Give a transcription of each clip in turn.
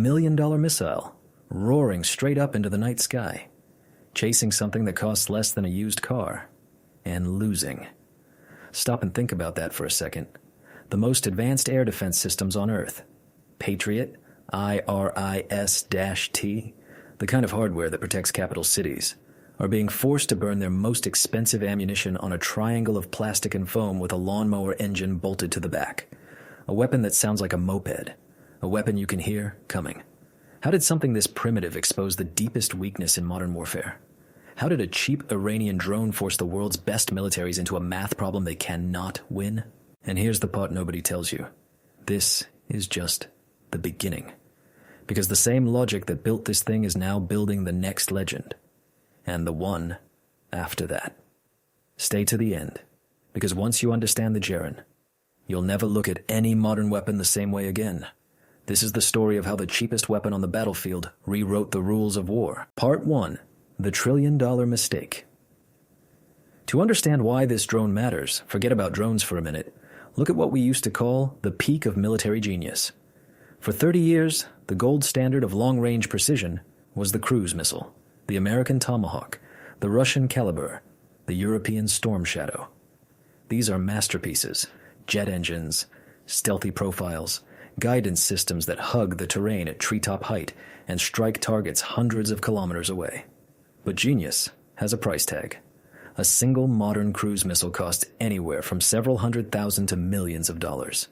million missile, roaring straight up into the night sky, chasing something that costs less than a used car, and losing. Stop and think about that for a second. The most advanced air defense systems on Earth, Patriot, IRIS-T, the kind of hardware that protects capital cities, are being forced to burn their most expensive ammunition on a triangle of plastic and foam with a lawnmower engine bolted to the back. A weapon that sounds like a moped. A weapon you can hear coming. How did something this primitive expose the deepest weakness in modern warfare? How did a cheap Iranian drone force the world's best militaries into a math problem they cannot win? And here's the part nobody tells you. This is just the beginning. Because the same logic that built this thing is now building the next legend. And the one after that. Stay to the end, because once you understand the Geran, you'll never look at any modern weapon the same way again. This is the story of how the cheapest weapon on the battlefield rewrote the rules of war. Part 1. The $1 trillion mistake. To understand why this drone matters, forget about drones for a minute. Look at what we used to call the peak of military genius. For 30 years, the gold standard of long-range precision was the cruise missile, the American Tomahawk, the Russian Caliber, the European Storm Shadow. These are masterpieces, jet engines, stealthy profiles, guidance systems that hug the terrain at treetop height and strike targets hundreds of kilometers away. But genius has a price tag. A single modern cruise missile costs anywhere from several $100,000 to millions of dollars.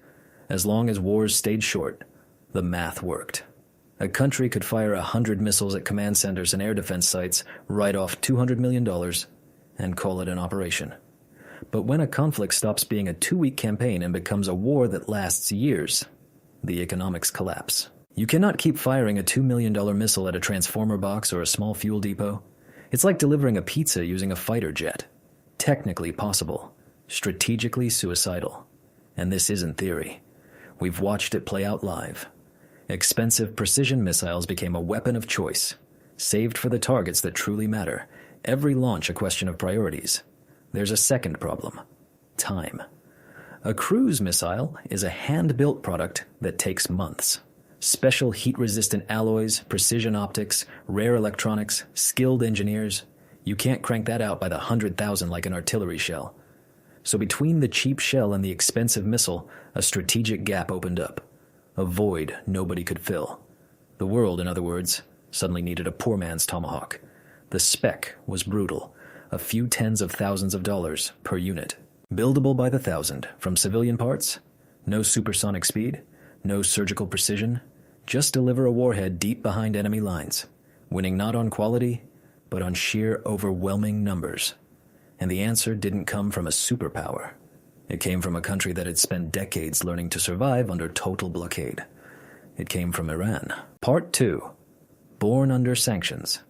As long as wars stayed short, the math worked. A country could fire 100 missiles at command centers and air defense sites, write off $200 million, and call it an operation. But when a conflict stops being a 2-week campaign and becomes a war that lasts years, the economics collapse. You cannot keep firing a $2 million missile at a transformer box or a small fuel depot. It's like delivering a pizza using a fighter jet. Technically possible, strategically suicidal. And this isn't theory. We've watched it play out live. Expensive precision missiles became a weapon of choice, saved for the targets that truly matter. Every launch a question of priorities. There's a second problem: time. A cruise missile is a hand-built product that takes months. Special heat-resistant alloys, precision optics, rare electronics, skilled engineers. You can't crank that out by the 100,000 like an artillery shell. So between the cheap shell and the expensive missile, a strategic gap opened up. A void nobody could fill. The world, in other words, suddenly needed a poor man's tomahawk. The spec was brutal. A few tens of thousands of dollars per unit. Buildable by the thousand, from civilian parts. No supersonic speed. No surgical precision. Just deliver a warhead deep behind enemy lines. Winning not on quality, but on sheer overwhelming numbers. And the answer didn't come from a superpower. It came from a country that had spent decades learning to survive under total blockade. It came from Iran. Part 2. Born under sanctions.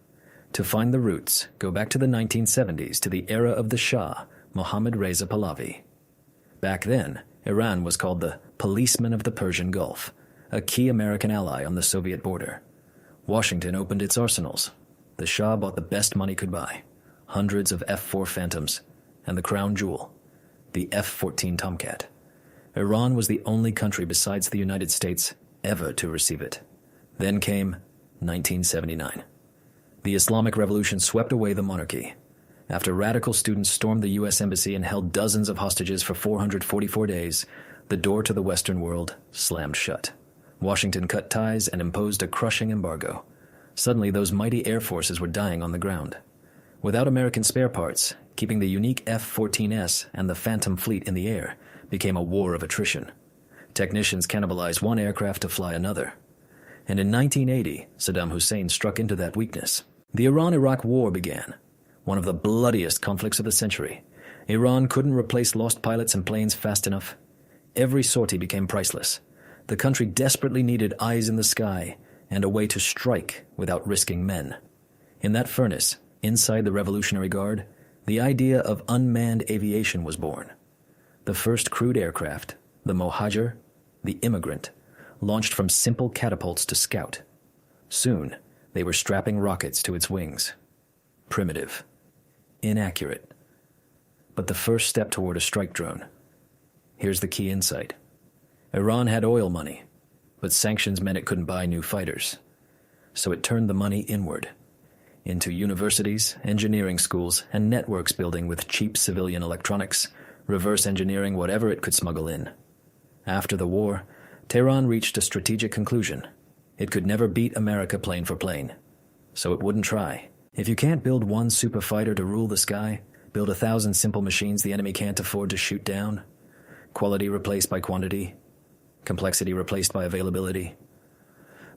To find the roots, go back to the 1970s, to the era of the Shah, Mohammad Reza Pahlavi. Back then, Iran was called the policeman of the Persian Gulf, a key American ally on the Soviet border. Washington opened its arsenals. The Shah bought the best money could buy, hundreds of F-4 Phantoms, and the crown jewel, the F-14 Tomcat. Iran was the only country besides the United States ever to receive it. Then came 1979. The Islamic Revolution swept away the monarchy. After radical students stormed the U.S. Embassy and held dozens of hostages for 444 days, the door to the Western world slammed shut. Washington cut ties and imposed a crushing embargo. Suddenly, those mighty air forces were dying on the ground. Without American spare parts, keeping the unique F-14S and the Phantom fleet in the air became a war of attrition. Technicians cannibalized one aircraft to fly another. And in 1980, Saddam Hussein struck into that weakness. The Iran-Iraq War began, one of the bloodiest conflicts of the century. Iran couldn't replace lost pilots and planes fast enough. Every sortie became priceless. The country desperately needed eyes in the sky and a way to strike without risking men. In that furnace, inside the Revolutionary Guard, the idea of unmanned aviation was born. The first crewed aircraft, the Mohajer, the Immigrant, launched from simple catapults to scout. Soon, they were strapping rockets to its wings. Primitive. Inaccurate. But the first step toward a strike drone. Here's the key insight. Iran had oil money. but sanctions meant it couldn't buy new fighters. So it turned the money inward, into universities, engineering schools, and networks building with cheap civilian electronics, reverse engineering whatever it could smuggle in. After the war, Tehran reached a strategic conclusion. It could never beat America plane for plane, so it wouldn't try. If you can't build one super fighter to rule the sky, build 1,000 simple machines the enemy can't afford to shoot down. Quality replaced by quantity. Complexity replaced by availability.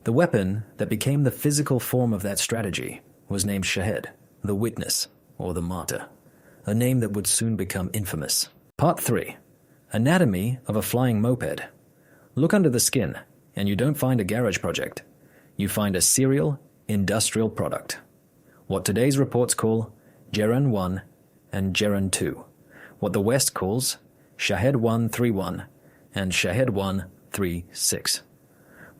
The weapon that became the physical form of that strategy was named Shahed, the Witness, or the Martyr, a name that would soon become infamous. Part 3. Anatomy of a flying moped. Look under the skin, and you don't find a garage project. You find a serial, industrial product. What today's reports call Geran 1 and Geran 2. What the West calls Shahed 131 and Shahed 136.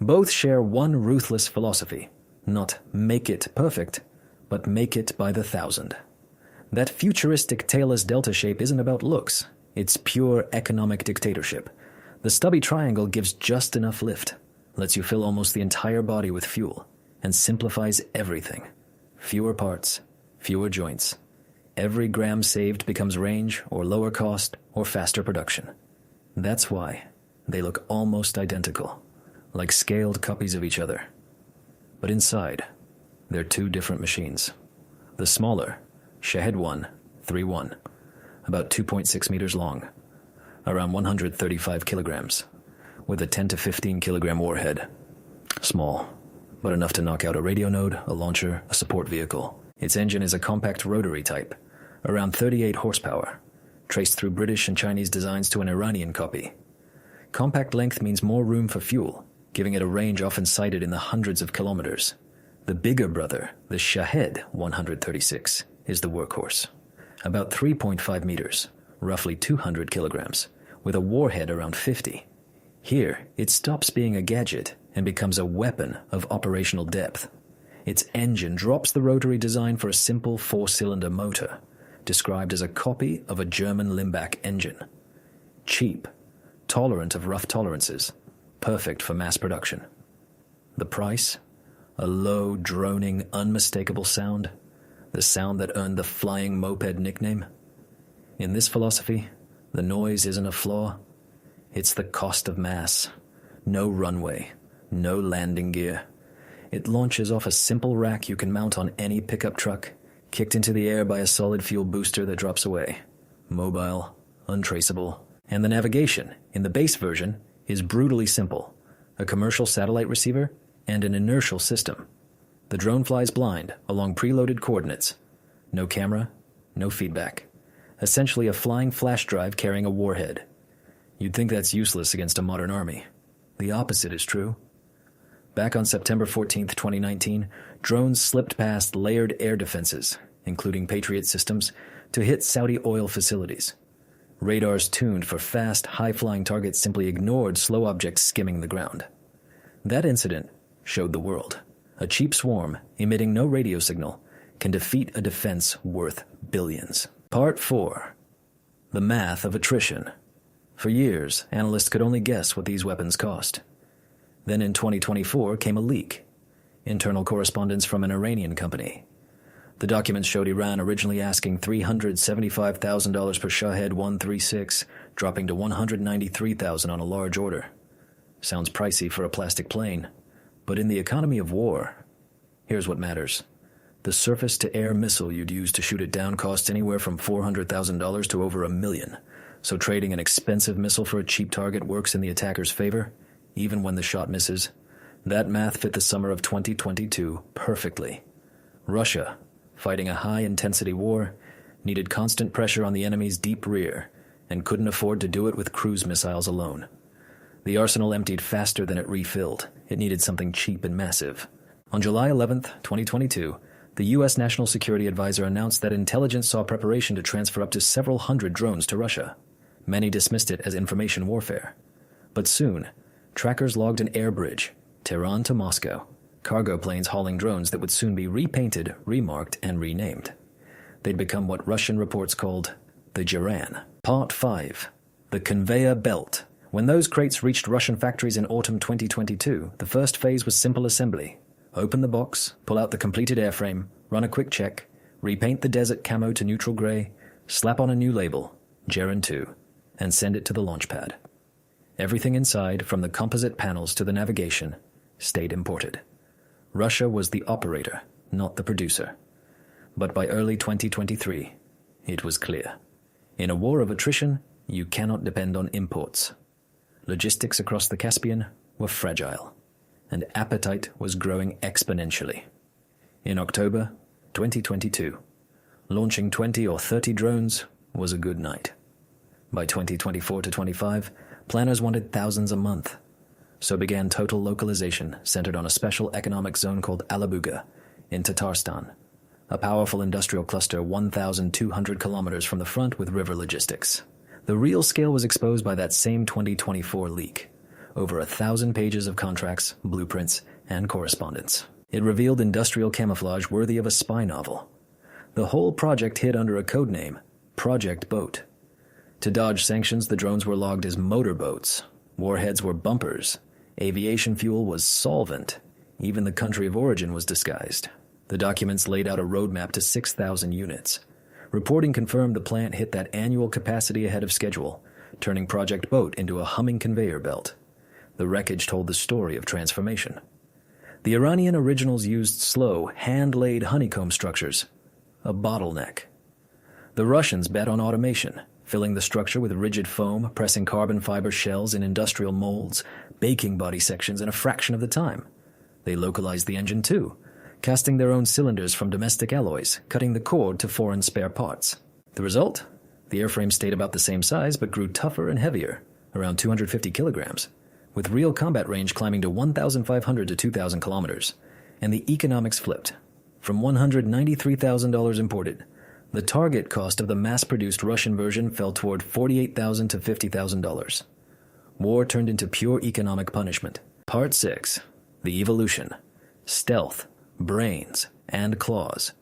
Both share one ruthless philosophy, not make it perfect, but make it by the 1,000. That futuristic tailless delta shape isn't about looks, it's pure economic dictatorship. The stubby triangle gives just enough lift, lets you fill almost the entire body with fuel, and simplifies everything. Fewer parts, fewer joints. Every gram saved becomes range, or lower cost, or faster production. That's why they look almost identical, like scaled copies of each other. But inside, they're two different machines. The smaller, Shahed 131, about 2.6 meters long, around 135 kilograms, with a 10 to 15 kilogram warhead. Small, but enough to knock out a radio node, a launcher, a support vehicle. Its engine is a compact rotary type, around 38 horsepower, traced through British and Chinese designs to an Iranian copy. Compact length means more room for fuel, giving it a range often cited in the hundreds of kilometers. The bigger brother, the Shahed 136, is the workhorse. About 3.5 meters, roughly 200 kilograms, with a warhead around 50. Here, it stops being a gadget and becomes a weapon of operational depth. Its engine drops the rotary design for a simple 4-cylinder motor, described as a copy of a German Limbach engine. Cheap, tolerant of rough tolerances, perfect for mass production. The price? A low, droning, unmistakable sound, the sound that earned the flying moped nickname. In this philosophy, the noise isn't a flaw, it's the cost of mass. No runway, no landing gear. It launches off a simple rack you can mount on any pickup truck, kicked into the air by a solid fuel booster that drops away. Mobile, untraceable. And the navigation, in the base version, is brutally simple. A commercial satellite receiver and an inertial system. The drone flies blind along preloaded coordinates. No camera, no feedback. Essentially a flying flash drive carrying a warhead. You'd think that's useless against a modern army. The opposite is true. Back on September 14th, 2019, drones slipped past layered air defenses, including Patriot systems, to hit Saudi oil facilities. Radars tuned for fast, high-flying targets simply ignored slow objects skimming the ground. That incident showed the world. A cheap swarm, emitting no radio signal, can defeat a defense worth billions. Part 4. The math of attrition. For years, analysts could only guess what these weapons cost. Then in 2024 came a leak. Internal correspondence from an Iranian company. The documents showed Iran originally asking $375,000 per Shahed 136, dropping to $193,000 on a large order. Sounds pricey for a plastic plane, but in the economy of war, here's what matters. The surface-to-air missile you'd use to shoot it down costs anywhere from $400,000 to over $1 million, so trading an expensive missile for a cheap target works in the attacker's favor, even when the shot misses. That math fit the summer of 2022 perfectly. Russia, fighting a high-intensity war, needed constant pressure on the enemy's deep rear and couldn't afford to do it with cruise missiles alone. The arsenal emptied faster than it refilled. It needed something cheap and massive. On July 11th, 2022, the U.S. National Security Advisor announced that intelligence saw preparation to transfer up to several hundred drones to Russia. Many dismissed it as information warfare. But soon, trackers logged an air bridge, Tehran to Moscow, cargo planes hauling drones that would soon be repainted, remarked, and renamed. They'd become what Russian reports called the Geran. Part 5. The conveyor belt, When those crates reached Russian factories in autumn 2022, the first phase was simple assembly. Open the box, pull out the completed airframe, run a quick check, repaint the desert camo to neutral gray, slap on a new label, Geran 2, and send it to the launch pad. Everything inside, from the composite panels to the navigation, stayed imported. Russia was the operator, not the producer. But by early 2023, it was clear. In a war of attrition, you cannot depend on imports. Logistics across the Caspian were fragile, and appetite was growing exponentially. In October 2022, launching 20 or 30 drones was a good night. By 2024 to 25, planners wanted thousands a month. So began total localization centered on a special economic zone called Alabuga in Tatarstan, a powerful industrial cluster 1,200 kilometers from the front with river logistics. The real scale was exposed by that same 2024 leak. Over 1,000 pages of contracts, blueprints, and correspondence. It revealed industrial camouflage worthy of a spy novel. The whole project hid under a code name, Project Boat. To dodge sanctions, the drones were logged as motorboats. Warheads were bumpers. Aviation fuel was solvent. Even the country of origin was disguised. The documents laid out a roadmap to 6,000 units. Reporting confirmed the plant hit that annual capacity ahead of schedule, turning Project Boat into a humming conveyor belt. The wreckage told the story of transformation. The Iranian originals used slow, hand-laid honeycomb structures, a bottleneck. The Russians bet on automation, filling the structure with rigid foam, pressing carbon fiber shells in industrial molds, baking body sections in a fraction of the time. They localized the engine too, casting their own cylinders from domestic alloys, cutting the cord to foreign spare parts. The result? The airframe stayed about the same size but grew tougher and heavier, around 250 kilograms, with real combat range climbing to 1,500 to 2,000 kilometers. And the economics flipped. From $193,000 imported, the target cost of the mass-produced Russian version fell toward $48,000 to $50,000. War turned into pure economic punishment. Part 6. The Evolution. Stealth, brains, and claws.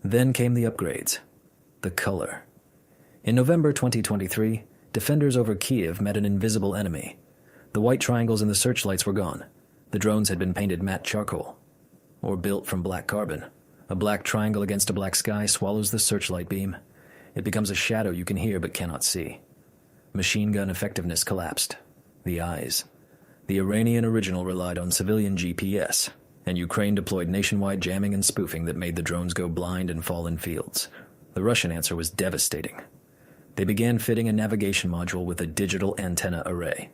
Then came the upgrades. The color. In November 2023, defenders over Kiev met an invisible enemy. The white triangles in the searchlights were gone. The drones had been painted matte charcoal, or built from black carbon. A black triangle against a black sky swallows the searchlight beam. It becomes a shadow you can hear but cannot see. Machine gun effectiveness collapsed. The eyes. The Iranian original relied on civilian GPS, and Ukraine deployed nationwide jamming and spoofing that made the drones go blind and fall in fields. The Russian answer was devastating. They began fitting a navigation module with a digital antenna array.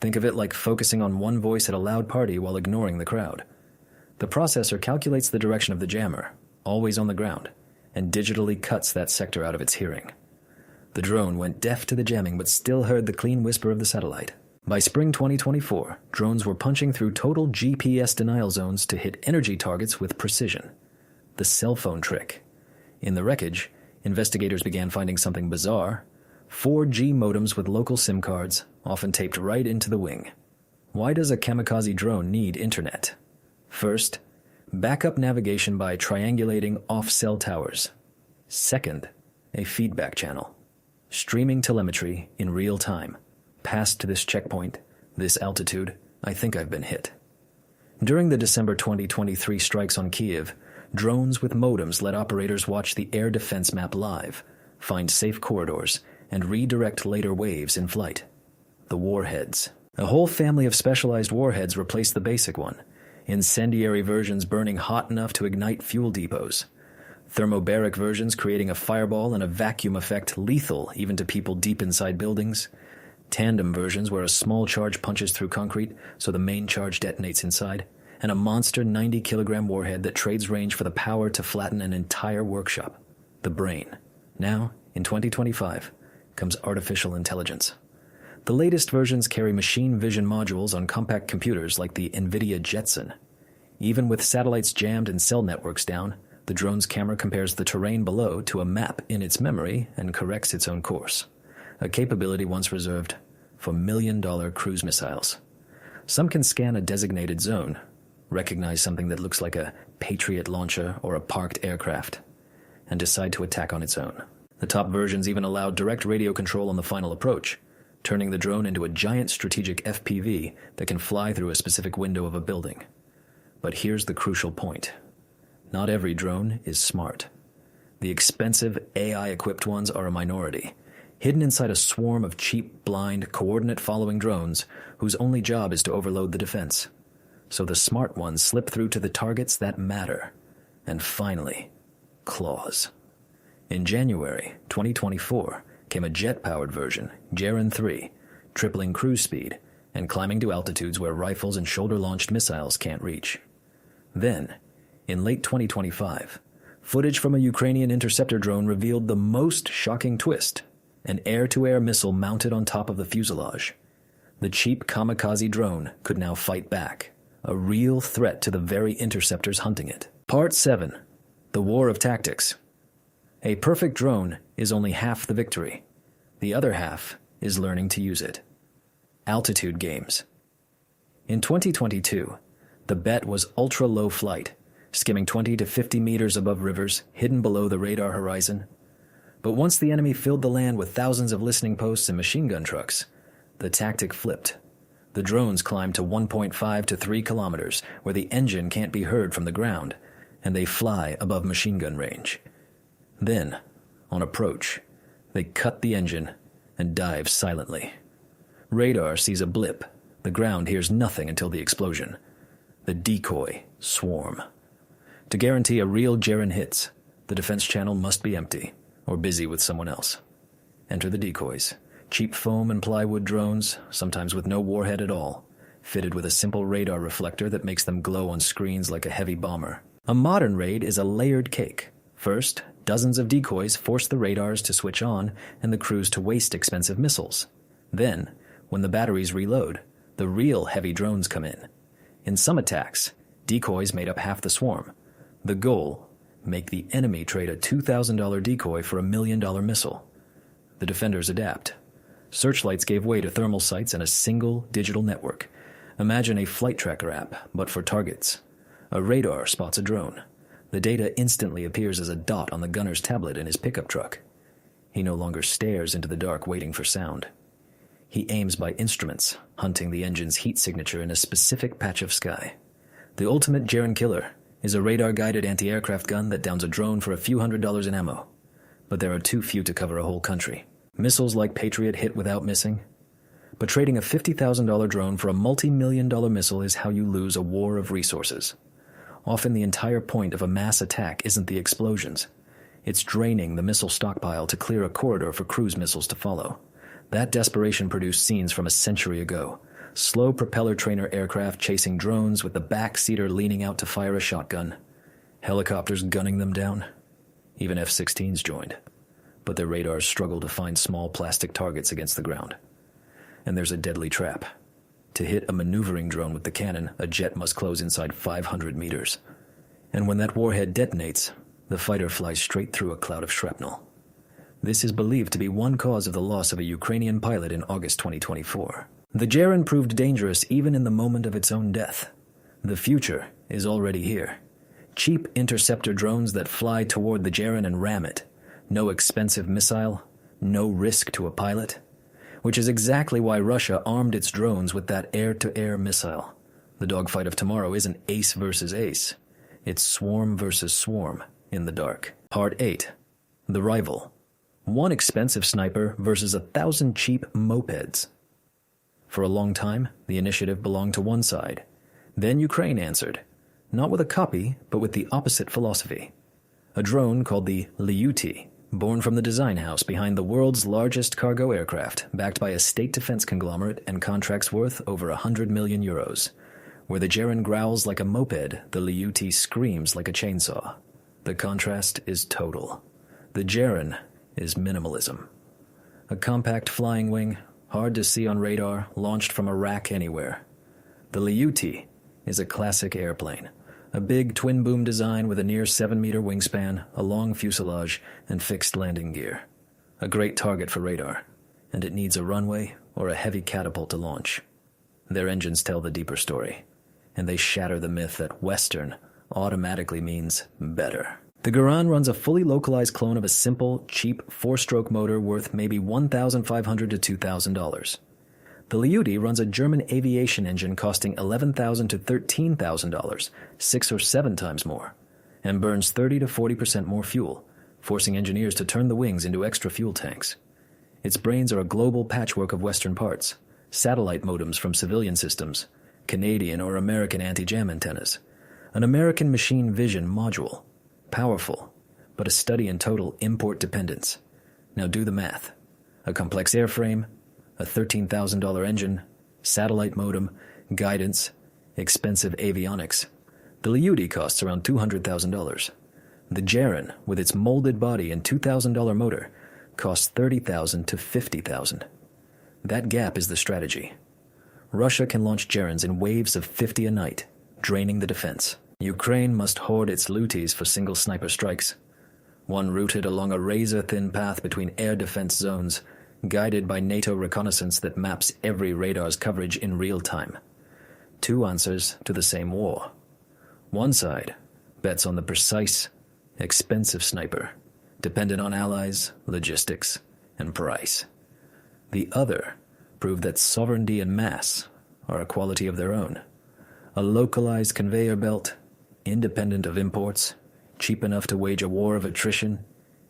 Think of it like focusing on one voice at a loud party while ignoring the crowd. The processor calculates the direction of the jammer, always on the ground, and digitally cuts that sector out of its hearing. The drone went deaf to the jamming but still heard the clean whisper of the satellite. By spring 2024, drones were punching through total GPS denial zones to hit energy targets with precision. The cell phone trick. In the wreckage, investigators began finding something bizarre. 4G modems with local SIM cards, often taped right into the wing. Why does a kamikaze drone need internet? First, backup navigation by triangulating off cell towers. Second, a feedback channel. Streaming telemetry in real time. Past this checkpoint, this altitude, I think I've been hit. During the December 2023 strikes on Kiev, drones with modems let operators watch the air defense map live, find safe corridors, and redirect later waves in flight. The warheads. A whole family of specialized warheads replaced the basic one, incendiary versions burning hot enough to ignite fuel depots, thermobaric versions creating a fireball and a vacuum effect lethal even to people deep inside buildings, tandem versions where a small charge punches through concrete so the main charge detonates inside, and a monster 90-kilogram warhead that trades range for the power to flatten an entire workshop. The brain. Now, in 2025, comes artificial intelligence. The latest versions carry machine vision modules on compact computers like the NVIDIA Jetson. Even with satellites jammed and cell networks down, the drone's camera compares the terrain below to a map in its memory and corrects its own course, a capability once reserved for million-dollar cruise missiles. Some can scan a designated zone, recognize something that looks like a Patriot launcher or a parked aircraft, and decide to attack on its own. The top versions even allowed direct radio control on the final approach, turning the drone into a giant strategic FPV that can fly through a specific window of a building. But here's the crucial point. Not every drone is smart. The expensive AI-equipped ones are a minority, hidden inside a swarm of cheap, blind, coordinate-following drones whose only job is to overload the defense. So the smart ones slip through to the targets that matter. And finally, claws. In January 2024 came a jet-powered version, Geran 3, tripling cruise speed and climbing to altitudes where rifles and shoulder-launched missiles can't reach. Then, in late 2025, footage from a Ukrainian interceptor drone revealed the most shocking twist: an air-to-air missile mounted on top of the fuselage. The cheap kamikaze drone could now fight back, a real threat to the very interceptors hunting it. Part 7. The War of Tactics. A perfect drone is only half the victory. The other half is learning to use it. Altitude games. In 2022, the bet was ultra-low flight, skimming 20 to 50 meters above rivers, hidden below the radar horizon. But once the enemy filled the land with thousands of listening posts and machine gun trucks, the tactic flipped. The drones climbed to 1.5 to 3 kilometers, where the engine can't be heard from the ground, and they fly above machine gun range. Then, on approach, they cut the engine and dive silently. Radar sees a blip. The ground hears nothing until the explosion. The decoy swarm. To guarantee a real Geran hits, the defense channel must be empty or busy with someone else. Enter the decoys. Cheap foam and plywood drones, sometimes with no warhead at all, fitted with a simple radar reflector that makes them glow on screens like a heavy bomber. A modern raid is a layered cake. First, dozens of decoys force the radars to switch on and the crews to waste expensive missiles. Then, when the batteries reload, the real heavy drones come in. In some attacks, decoys made up half the swarm. The goal: make the enemy trade a $2,000 decoy for a $1 million missile. The defenders adapt. Searchlights gave way to thermal sights and a single digital network. Imagine a flight tracker app, but for targets. A radar spots a drone. The data instantly appears as a dot on the gunner's tablet in his pickup truck. He no longer stares into the dark waiting for sound. He aims by instruments, hunting the engine's heat signature in a specific patch of sky. The ultimate Geran killer is a radar-guided anti-aircraft gun that downs a drone for a few $100s in ammo. But there are too few to cover a whole country. Missiles like Patriot hit without missing. But trading a $50,000 drone for a multi-million-dollar missile is how you lose a war of resources. Often the entire point of a mass attack isn't the explosions. It's draining the missile stockpile to clear a corridor for cruise missiles to follow. That desperation produced scenes from a century ago. Slow propeller trainer aircraft chasing drones with the backseater leaning out to fire a shotgun. Helicopters gunning them down. Even F-16s joined. But their radars struggle to find small plastic targets against the ground. And there's a deadly trap. To hit a maneuvering drone with the cannon, a jet must close inside 500 meters. And when that warhead detonates, the fighter flies straight through a cloud of shrapnel. This is believed to be one cause of the loss of a Ukrainian pilot in August 2024. The Geran proved dangerous even in the moment of its own death. The future is already here. Cheap interceptor drones that fly toward the Geran and ram it. No expensive missile, no risk to a pilot. Which is exactly why Russia armed its drones with that air-to-air missile. The dogfight of tomorrow isn't ace versus ace. It's swarm versus swarm in the dark. Part 8. The Rival. One expensive sniper versus 1,000 cheap mopeds. For a long time, the initiative belonged to one side. Then Ukraine answered, not with a copy, but with the opposite philosophy. A drone called the Lyutyy, born from the design house behind the world's largest cargo aircraft, backed by a state defense conglomerate and contracts worth over 100 million euros. Where the Geran growls like a moped, the Lyutyy screams like a chainsaw. The contrast is total. The Geran is minimalism. A compact flying wing, hard to see on radar, launched from a rack anywhere. The Lyutyy is a classic airplane. A big twin-boom design with a near 7-meter wingspan, a long fuselage, and fixed landing gear. A great target for radar, and it needs a runway or a heavy catapult to launch. Their engines tell the deeper story, and they shatter the myth that Western automatically means better. The Geran runs a fully localized clone of a simple, cheap, four-stroke motor worth maybe $1,500 to $2,000. The Lyutyy runs a German aviation engine costing $11,000 to $13,000, 6 or 7 times more, and burns 30 to 40% more fuel, forcing engineers to turn the wings into extra fuel tanks. Its brains are a global patchwork of Western parts, satellite modems from civilian systems, Canadian or American anti-jam antennas, an American machine vision module, powerful, but a study in total import dependence. Now do the math. A complex airframe, a $13,000 engine, satellite modem, guidance, expensive avionics. The Lyutyy costs around $200,000. The Geran, with its molded body and $2,000 motor, costs $30,000 to $50,000. That gap is the strategy. Russia can launch Gerans in waves of 50 a night, draining the defense. Ukraine must hoard its Lyutyys for single sniper strikes, one routed along a razor-thin path between air defense zones, guided by NATO reconnaissance that maps every radar's coverage in real time. 2 answers to the same war. One side bets on the precise, expensive sniper, dependent on allies, logistics, and price. The other prove that sovereignty and mass are a quality of their own. A localized conveyor belt, independent of imports, cheap enough to wage a war of attrition.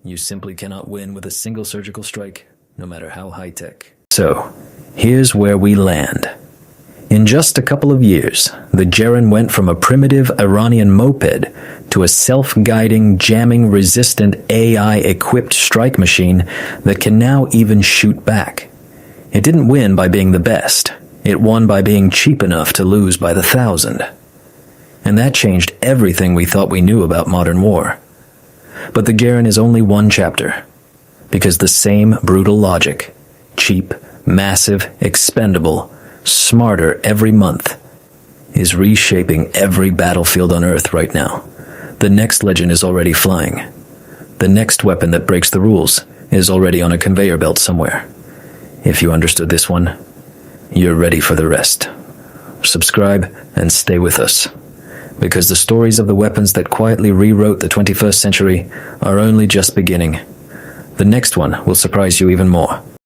You simply cannot win with a single surgical strike, no matter how high-tech. So, here's where we land. In just a couple of years, the Geran went from a primitive Iranian moped to a self-guiding, jamming-resistant, AI-equipped strike machine that can now even shoot back. It didn't win by being the best. It won by being cheap enough to lose by the thousand. And that changed everything we thought we knew about modern war. But the Geran is only one chapter, because the same brutal logic, cheap, massive, expendable, smarter every month, is reshaping every battlefield on Earth right now. The next legend is already flying. The next weapon that breaks the rules is already on a conveyor belt somewhere. If you understood this one, you're ready for the rest. Subscribe and stay with us, because the stories of the weapons that quietly rewrote the 21st century are only just beginning. The next one will surprise you even more.